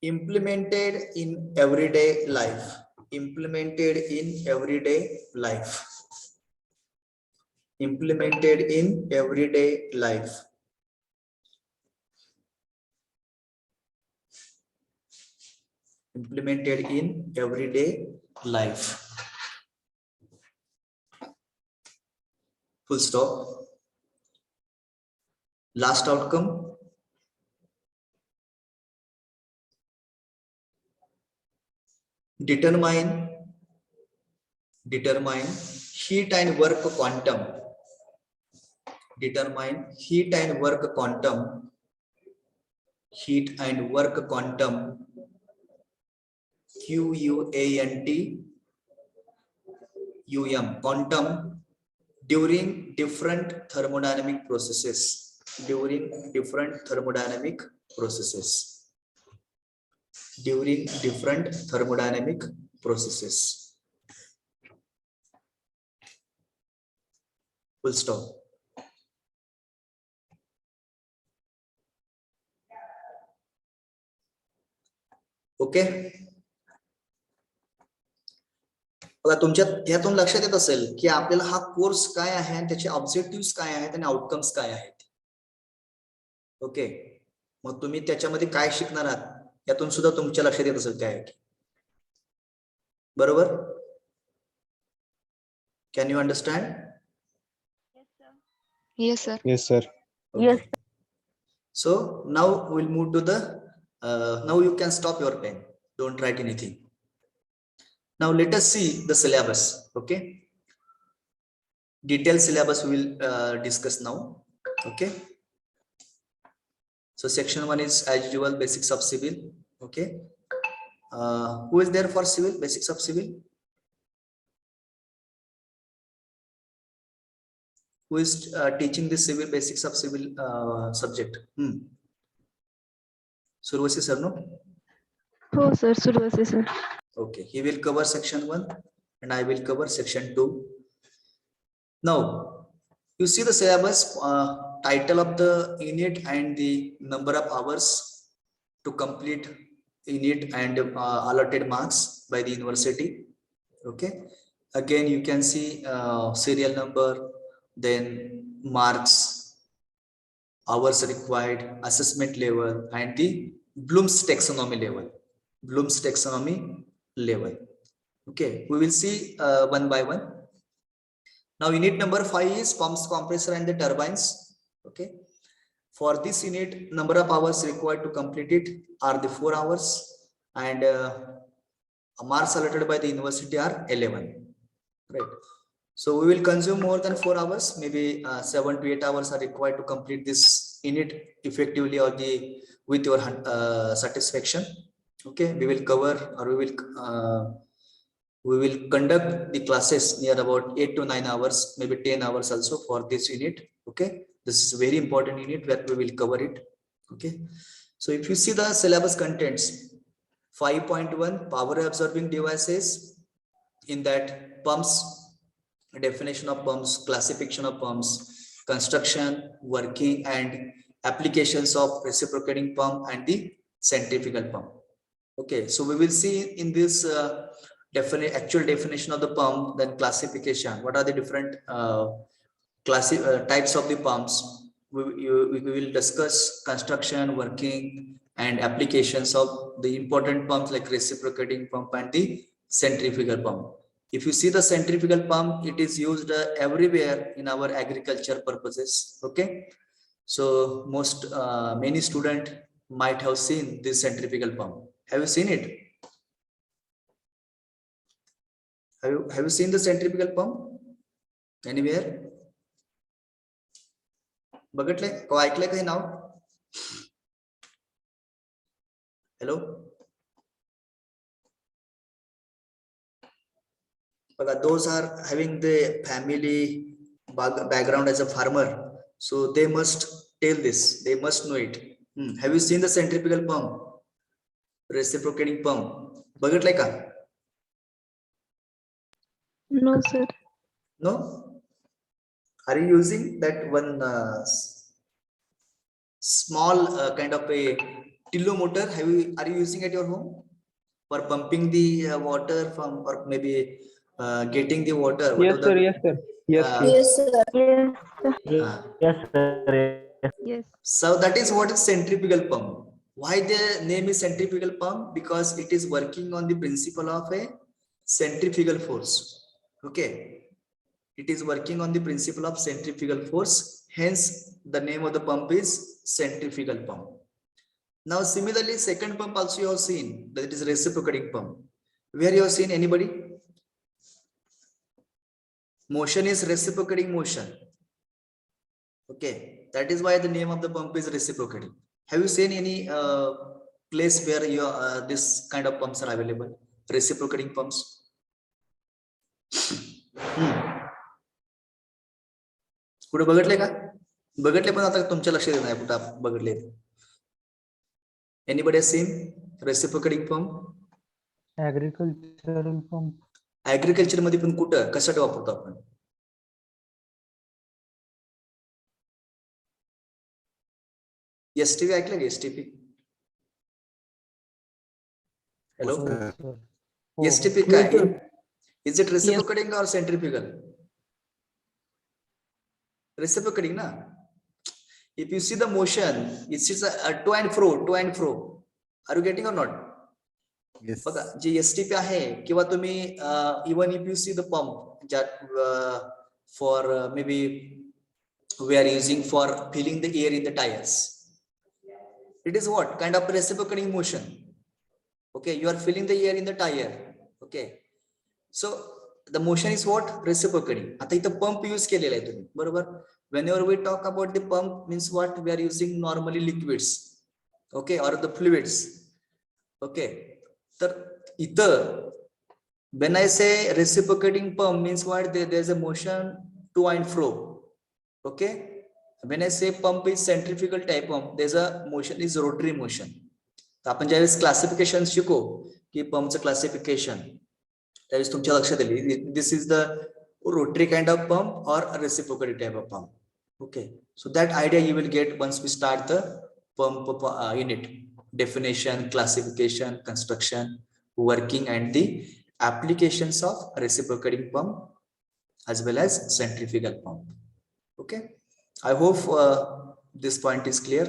Speaker 1: implemented in everyday life. Full stop. Last outcome. Determine heat and work quantum. determine heat and work quantum, quantum during different thermodynamic processes. During different thermodynamic processes. Full stop. Okay. बघा तुमच्या यातून लक्षात येत असेल की आपल्याला हा course काय आहे आणि त्याचे ऑब्जेक्टिव्ह काय आहेत आणि आउटकम्स काय आहेत. ओके, मग तुम्ही त्याच्यामध्ये काय शिकणार आहात यातून सुद्धा तुमच्या लक्षात येत असेल काय. बरोबर. Can you understand?
Speaker 4: Yes, sir.
Speaker 2: Yes, sir.
Speaker 1: Okay.
Speaker 5: Yes.
Speaker 1: So now we'll move to the now you can stop your pen, don't write anything. Now let us see the syllabus. Okay, detailed syllabus we will discuss now. Okay, so section 1 is as usual basics of civil. Okay, who is there for civil, basics of civil? Who is teaching the civil, basics of civil subject? Survasi sir, no?
Speaker 2: हो sir, सुरुवात sir.
Speaker 1: Okay, he will cover section 1 and I will cover section 2. Now you see the syllabus, title of the unit and the number of hours to complete unit and allotted marks by the university. Okay, again you can see serial number, then marks, hours required, assessment level and the Bloom's taxonomy level. Okay, we will see one by one. Now unit number 5 is pumps, compressor and the turbines. Okay, for this unit number of hours required to complete it are the 4 hours and marks allotted by the university are 11, right? So we will consume more than 4 hours, maybe 7 to 8 hours are required to complete this unit effectively or with your satisfaction. Okay, we will cover or we will conduct the classes near about 8 to 9 hours, maybe 10 hours also for this unit. Okay, this is a very important unit where we will cover it. Okay, so if you see the syllabus contents, 5.1 power absorbing devices, in that pumps, definition of pumps, classification of pumps, construction, working and applications of reciprocating pump and the centrifugal pump. Okay, so we will see in this actual definition of the pump, then classification, what are the different types of the pumps. We will discuss construction, working and applications of the important pumps like reciprocating pump and the centrifugal pump. If you see the centrifugal pump, it is used everywhere in our agriculture purposes. Okay, so many students might have seen this centrifugal pump. Have you seen it? Have you seen the centrifugal pump anywhere? बघितले को ऐकले काही नाव? Hello. Those are having the family background as a farmer, so they must tell this, they must know it. Have you seen the centrifugal pump, reciprocating pump? बघितले का?
Speaker 2: No sir.
Speaker 1: No? Are you using that one small kind of a tillo motor? Are you using at your home for pumping the water from, or maybe getting the water?
Speaker 5: Yes, sir. Yes, sir. Yes, sir. Yes, sir.
Speaker 2: Yes.
Speaker 1: So that is what is centrifugal pump. Why the name is centrifugal pump? Because it is working on the principle of a centrifugal force. Okay, it is working on the principle of centrifugal force, hence the name of the pump is centrifugal pump. Now similarly, second pump also you have seen, that is reciprocating pump. Where you have seen, anybody? Motion is reciprocating motion. Okay, that is why the name of the pump is reciprocating. Have you seen any place where this kind of pumps are available, reciprocating pumps? कुठे बघितले का? बघितले पण आता तुमच्या लक्षात येत नाही कुठे बघितले. Anybody has seen reciprocating pump?
Speaker 3: Agricultural pump.
Speaker 1: Agriculture मध्ये पण कुठं कशासाठी वापरतो आपण? एसटीपी ऐकलं का? एसटीपी. हॅलो, एसटीपी काय? इज इट रेसिप्रोकेटिंग और centrifugal? Reciprocating na. If you see the motion, it is a to and fro. Are you getting or not?
Speaker 6: Yes.
Speaker 1: बघा, जे एसटीपी आहे किंवा तुम्ही even if you see the pump ज्यात for maybe we are using for filling the air in the tyres, it is what kind of reciprocating motion. Okay, you are filling the air in the tyre. Okay, so the motion is what? Reciprocating. आता इथं pump use केलेला आहे तुम्ही, बरोबर. Whenever we talk about the pump means what? We are using normally liquids, okay, or the fluids. Okay, तर इथं when I say reciprocating pump means what? There is a motion to and fro. Okay, when I say pump is centrifugal type pump, there is a motion is rotary motion. तर आपण ज्यावेळेस classification शिकू की पंपचं classification, त्यावेळेस तुमच्या लक्षात येईल this is the rotary kind of pump or reciprocating type of pump. Okay, so that idea you will get once we start the pump unit. Definition, classification, construction, working, and the applications of reciprocating pump as well as centrifugal pump. Okay, I hope this point is clear.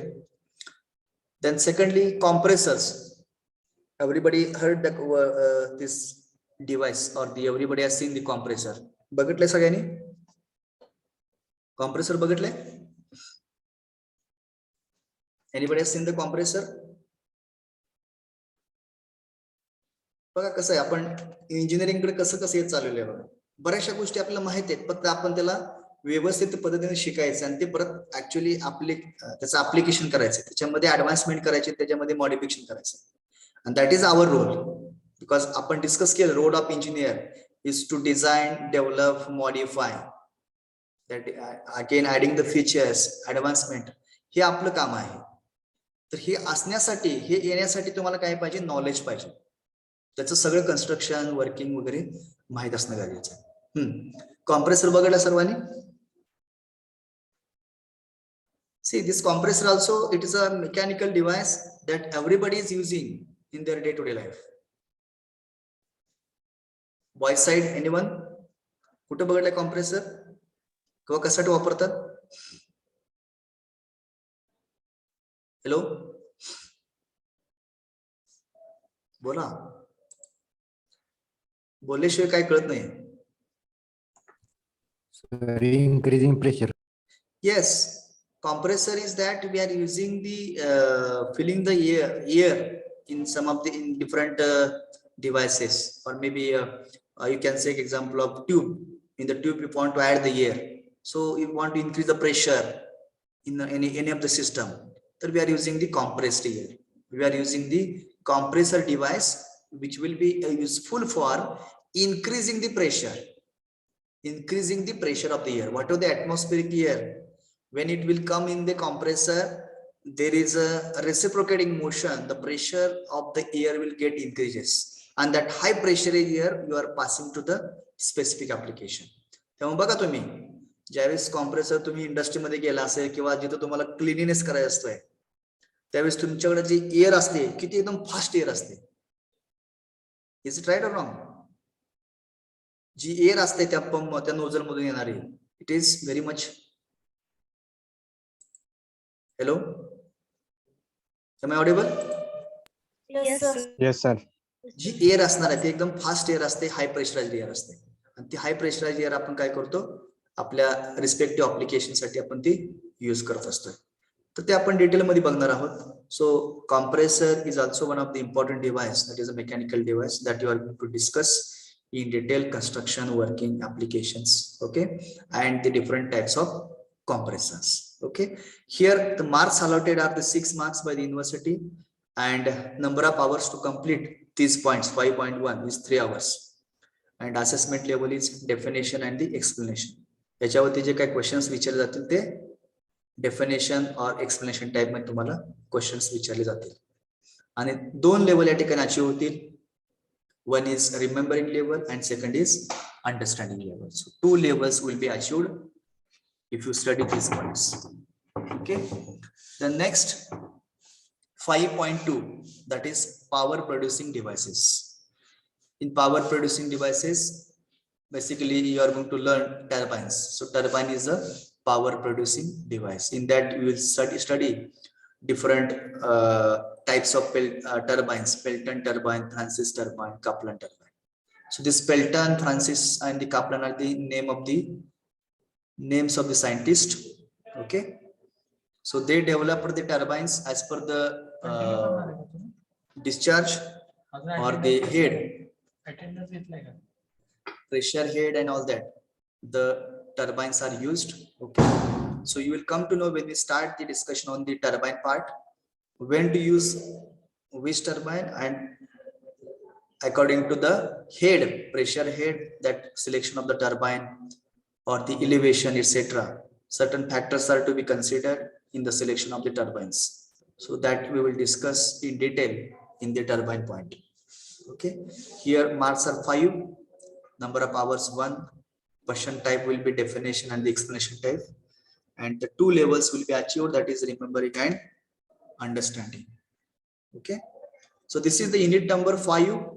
Speaker 1: Then secondly, compressors. Everybody heard that this device or everybody has seen the compressor. बघितले सगळ्यांनी? compressor बघितले? Anybody has seen the compressor? बघा कसं आहे, आपण engineering कडे कसं येत चाललेलं आहे बघा. बऱ्याचशा गोष्टी आपल्याला माहित आहेत, फक्त आपण त्याला व्यवस्थित पद्धतीने शिकायचं आणि ते परत ऍक्च्युअली त्याचं ऍप्लिकेशन करायचं, त्याच्यामध्ये ऍडव्हान्समेंट करायचे, त्याच्यामध्ये मॉडिफिकेशन करायचं. and that is our role, because आपण डिस्कस केलं role of engineer is to design, develop, modify, that again adding the features, advancement. हे आपलं काम आहे. तर हे असण्यासाठी, हे येण्यासाठी तुम्हाला काय पाहिजे? नॉलेज पाहिजे. त्याचं सगळं कन्स्ट्रक्शन, वर्किंग वगैरे माहित असणं गरजेचं आहे. कॉम्प्रेसर बघितला सर्वांनी? See, this compressor also, it is a mechanical device that everybody is using in their day-to-day life. Voice side, anyone? कुठे बघितलाय कॉम्प्रेसर किंवा कशासाठी वापरतात? हॅलो, बोला. बोलल्याशिवाय काय कळत नाही.
Speaker 6: Increasing pressure.
Speaker 1: Yes, compressor is that we are using the filling the air in some of the in different devices, or maybe you can say example of tube. In the tube you want to add the air, so you want to increase the pressure in any of the system, so we are using the compressed air. We are using the compressor device which will be useful for increasing the pressure of the air. What are the atmospheric air? When it will come in the compressor, there is a reciprocating motion. The pressure of the air will get increases, and that high pressure air you are passing to the specific application. तेव्हा बघा तुम्ही ज्यावेळेस compressor तुम्ही इंडस्ट्रीमध्ये गेला असेल किंवा जिथे तुम्हाला क्लिनिनेस करायचं असतोय, त्यावेळेस तुमच्याकडे जी एअर असते किती एकदम फास्ट एअर असते. Is it right or wrong? जी एअर असते त्या पंप त्या नोझल मधून येणारी, it is very much. Hello, am I audible?
Speaker 5: Yes, sir.
Speaker 1: जी एअर असणार आहे ती एकदम फास्ट एअर असते, हाय प्रेशराइज्ड एअर असते. आणि ती हाय प्रेशराइज्ड एअर आपण काय करतो? आपल्या रिस्पेक्टिव्ह अप्लिकेशन साठी आपण ती यूज करत असतोय. तर ते आपण डिटेल मध्ये बघणार आहोत. So compressor is also one of the important device, that is a mechanical device that you are going to discuss in detail construction working applications. Okay, and the different types of compressors. Okay, here the marks allotted are the 6 marks by the university, and number of hours to complete these points 5.1 is 3 hours, and assessment level is definition and the explanation. याच्यावरती जे काही questions विचारले जातील ते definition और explanation type मध्ये तुम्हाला questions विचारले जातील, आणि 2 लेवल या ठिकाणी अचीव होतील. One is remembering level and second is understanding level. So 2 levels will be achieved if you study these points. Okay, the next 5.2, that is power producing devices. In power producing devices, basically you are going to learn turbines. So turbine is a power producing device. In that you will study different types of turbines: Pelton turbine, Francis turbine, Kaplan turbine. So this Pelton, Francis and the Kaplan are the names of the scientists. Okay, so they developed the turbines as per the discharge or the head, pressure head and all that. The turbines are used. Okay, so you will come to know when we start the discussion on the turbine part, when to use which turbine, and according to the head, pressure head, that selection of the turbine or the elevation, etc. Certain factors are to be considered in the selection of the turbines. So that we will discuss in detail in the turbine point. Okay, here marks are 5, number of hours 1, question type will be definition and the explanation type, and the 2 levels will be achieved, that is remembering and understanding. Okay, so this is the unit number 5.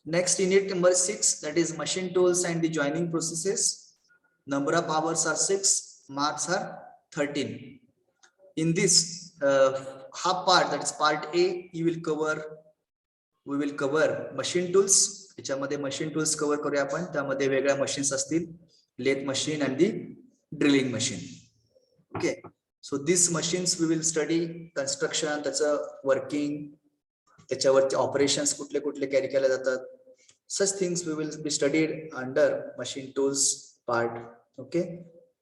Speaker 1: Next, unit number 6, that is machine tools and the joining processes. Number of hours are 6, marks are 13. In this half part, that is part A, we will cover machine tools. याच्यामध्ये machine tools cover करूया आपण. त्यामध्ये वेगळ्या machines असतील, lathe machine and the drilling machine. Okay, so these machines we will study construction, त्याचं working, त्याच्यावरचे operations कुठले कुठले carry केले जातात. Such things we will be studied under machine tools part. Okay,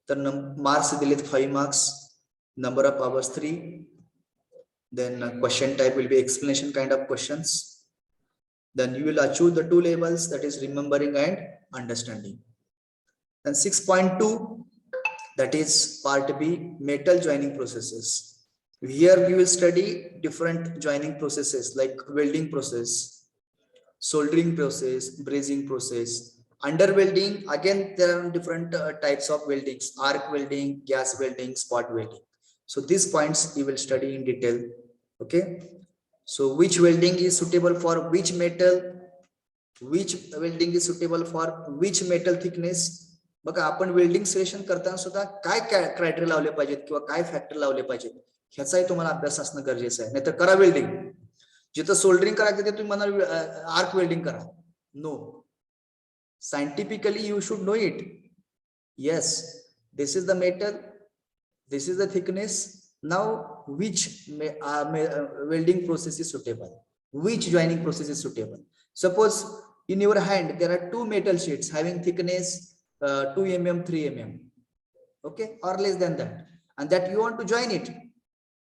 Speaker 1: तर marks दिलेत 5 marks, number of hours 3. Then question type will be explanation kind of questions. Then you will achieve the 2 levels, that is remembering and understanding. And 6.2, that is part B, metal joining processes. Here we will study different joining processes like welding process, soldering process, brazing process. Under welding, again there are different types of weldings: arc welding, gas welding, spot welding. So these points we will study in detail. Okay, so which welding is suitable for which metal, which welding is suitable for which metal thickness. बघा, आपण welding selection करताना सुद्धा काय criteria लावले पाहिजेत किंवा काय factor लावले पाहिजेत ह्याचाही तुम्हाला अभ्यास असणं गरजेचं आहे. नाहीतर करा वेल्डिंग, जिथं सोल्डरिंग करायचं ते तुम्ही म्हणा आर्क वेल्डिंग करा. No, scientifically you should know it. Yes, this is the metal, this is the thickness. Now which welding process is suitable, which joining process is suitable. Suppose in your hand there are 2 metal sheets having thickness 2 mm, 3 mm, okay, or less than that, and that you want to join it.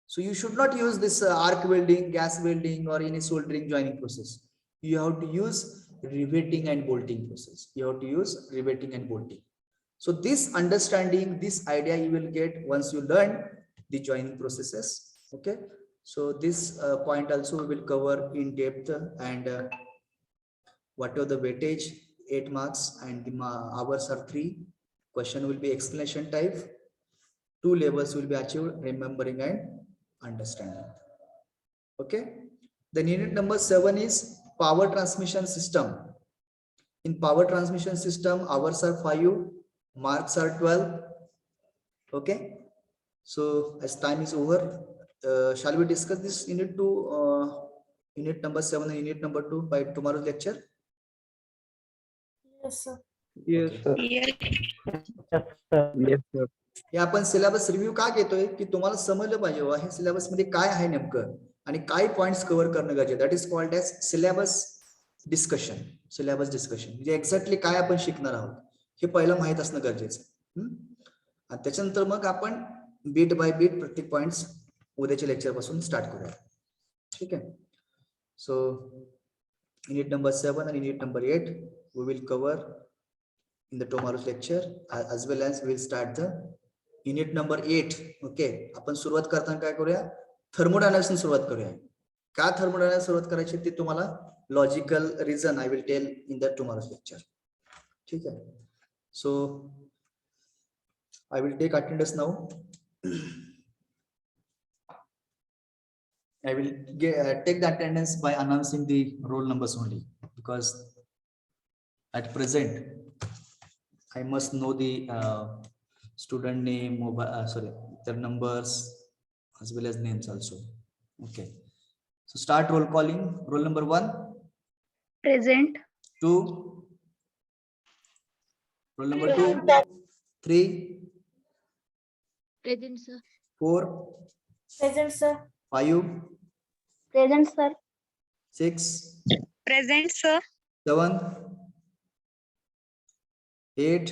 Speaker 1: So you should not use this arc welding, gas welding, or any soldering joining process. You have to use riveting and bolting process. You have to use riveting and bolting. So this understanding, this idea you will get once you learn the joining processes. Okay, so this point also we will cover in depth, and whatever the weightage, 8 marks, and the hours are 3. Question will be explanation type. 2 levels will be achieved: remembering and understanding. Okay, then unit number 7 is power transmission system. In power transmission system, hours are 5, marks are 12. Okay, so as time is over, shall we discuss this unit 2, unit number 7 and unit number 2 by tomorrow's lecture?
Speaker 5: Yes, sir.
Speaker 3: Yes, sir.
Speaker 5: Yes, sir.
Speaker 1: हे आपण syllabus review का घेतोय की तुम्हाला समजलं पाहिजे वा हे syllabus मध्ये काय आहे नेमकं आणि काय पॉइंट्स कव्हर करणं गरजेचं. That is called as syllabus discussion. Syllabus discussion म्हणजे एक्झॅक्टली काय आपण शिकणार आहोत हे पहिलं माहित असणं गरजेचं आहे. आणि त्याच्यानंतर मग आपण बीट बाय बीट प्रत्येक पॉइंट्स उद्याच्या लेक्चर पासून स्टार्ट करूया. ठीक आहे. सो युनिट नंबर 7 आणि unit number 8 we will cover in the tomorrow's lecture as well as we'll start the unit number 8. Okay, आपण सुरुवात करताना काय करूया, थर्मोडायनामिक्स सुरुवात करूया. का थर्मोडायनामिक्स सुरुवात करायची ते तुम्हाला logical reason I will tell in the tomorrow's lecture. ठीक आहे. So I will take attendance now. I will take the attendance by announcing the roll numbers only, because at present I must know the student name, mobile, their numbers as well as names also. Okay. So start roll calling. Roll number 1.
Speaker 4: Present.
Speaker 1: 2. Roll number 2. 3.
Speaker 4: Present, sir.
Speaker 1: 4.
Speaker 7: Present, sir.
Speaker 1: 5.
Speaker 7: Present, sir.
Speaker 1: 6.
Speaker 7: Present, sir.
Speaker 1: 7. 8.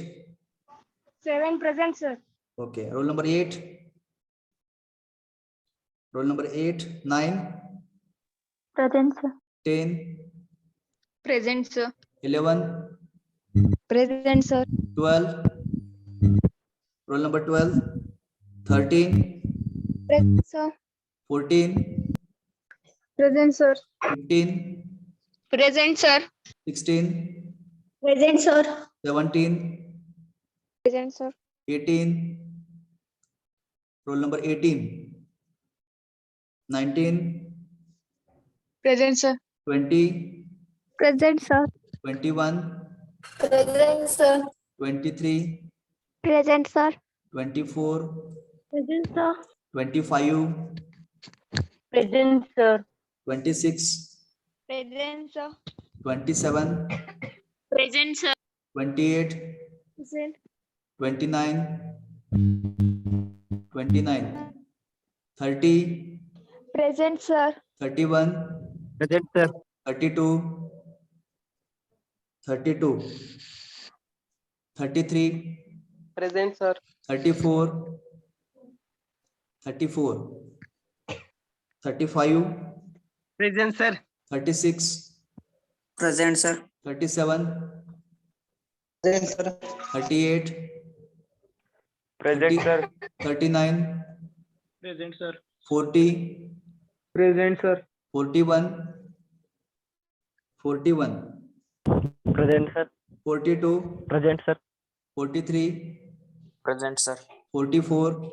Speaker 7: 7 present, sir.
Speaker 1: Okay. Roll number 8. Roll number 8. 9.
Speaker 2: Present, sir.
Speaker 1: 10.
Speaker 4: Present, sir.
Speaker 1: 11.
Speaker 7: Present, sir.
Speaker 1: 12. Roll number 12. 13.
Speaker 7: Present, sir.
Speaker 1: 14.
Speaker 7: Present, sir.
Speaker 1: 15.
Speaker 7: Present, sir.
Speaker 1: 16.
Speaker 7: Present, sir.
Speaker 1: 17.
Speaker 7: Present, sir.
Speaker 1: 18. Roll number 18. 19.
Speaker 7: Present, sir.
Speaker 1: 20.
Speaker 2: Present, sir.
Speaker 1: 21.
Speaker 7: Present, sir.
Speaker 1: 23.
Speaker 2: Present, sir.
Speaker 1: 24.
Speaker 7: Present, sir.
Speaker 1: 25.
Speaker 7: Present, sir.
Speaker 1: 26.
Speaker 7: Present, sir.
Speaker 1: 27.
Speaker 7: Present, sir.
Speaker 1: 28.
Speaker 7: Present.
Speaker 1: 29. 29. 30.
Speaker 2: Present, sir.
Speaker 1: 31.
Speaker 5: Present, sir.
Speaker 1: 32. 32. 33.
Speaker 5: Present, sir.
Speaker 1: 34. 34. 35.
Speaker 5: Present, sir.
Speaker 1: 36.
Speaker 5: Present, sir.
Speaker 1: 37.
Speaker 5: Present, sir.
Speaker 1: 38.
Speaker 5: Present, sir.
Speaker 1: 39.
Speaker 5: Present, sir.
Speaker 1: 40.
Speaker 5: Present, sir.
Speaker 1: 41. 41.
Speaker 5: Present, sir.
Speaker 1: 42.
Speaker 5: Present, sir.
Speaker 1: 43.
Speaker 5: Present, sir.
Speaker 1: 44.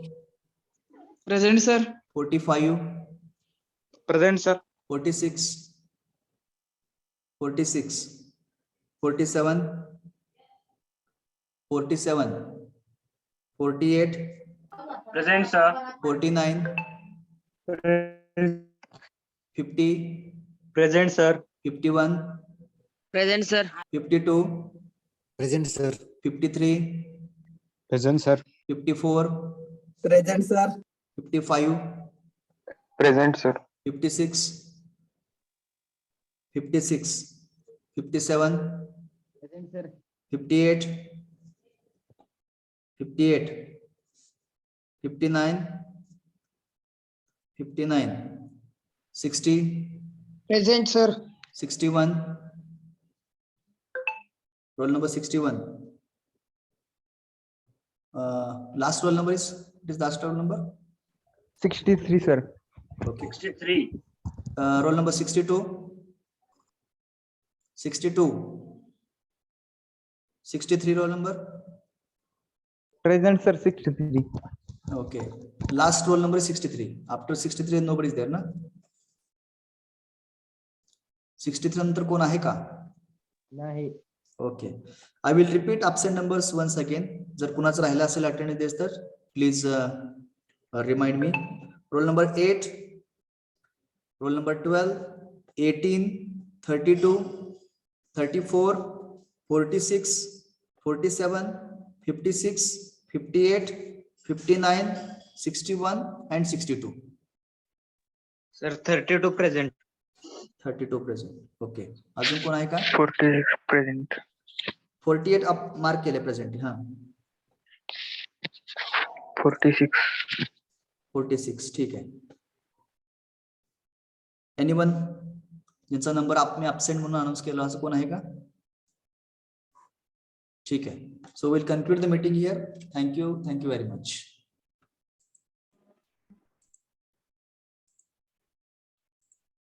Speaker 5: Present, sir.
Speaker 1: 45.
Speaker 5: Present, sir.
Speaker 1: 46. 46. 47. 47. 48.
Speaker 5: Present, sir.
Speaker 1: 49. 50.
Speaker 5: Present, sir.
Speaker 1: 51.
Speaker 5: Present, sir.
Speaker 1: 52.
Speaker 6: Present, sir.
Speaker 1: 53.
Speaker 3: Present, sir.
Speaker 1: 54.
Speaker 5: Present, sir.
Speaker 1: 55.
Speaker 3: Present, sir.
Speaker 1: 56. 56. 57.
Speaker 5: Present, sir.
Speaker 1: 58. 58. 59. 59. 60.
Speaker 5: Present, sir.
Speaker 1: 61. Roll number 61. Last roll number is, it is last roll number.
Speaker 3: 63, sir.
Speaker 1: Okay.
Speaker 5: 63.
Speaker 1: Roll number 62. 62. 63 roll number.
Speaker 3: Present, sir. 63.
Speaker 1: Okay. Last roll number is 63. After 63 nobody is there, na? 63 नंतर कोण आहे का?
Speaker 5: नाही.
Speaker 1: Okay. I will repeat absent numbers once again. जर कुणाचं राहिलं असेल attendance तर please remind me. Roll number 8, roll number 12, 18, 32, 34, 46, 47, 56, 58, 59, 61 and 62.
Speaker 5: Sir, 32 present.
Speaker 1: 32 present. Okay. अजून कोण आहे का?
Speaker 3: 46 present.
Speaker 1: 48 मार्क केले प्रेझेंट. हा.
Speaker 3: 46.
Speaker 1: 46 ठीक आहे. एनीवन ज्यांचा नंबर मी ॲब्सेंट म्हणून अनाउन्स केला असं कोण आहे का? ठीक आहे. So will conclude the meeting here. Thank you very much.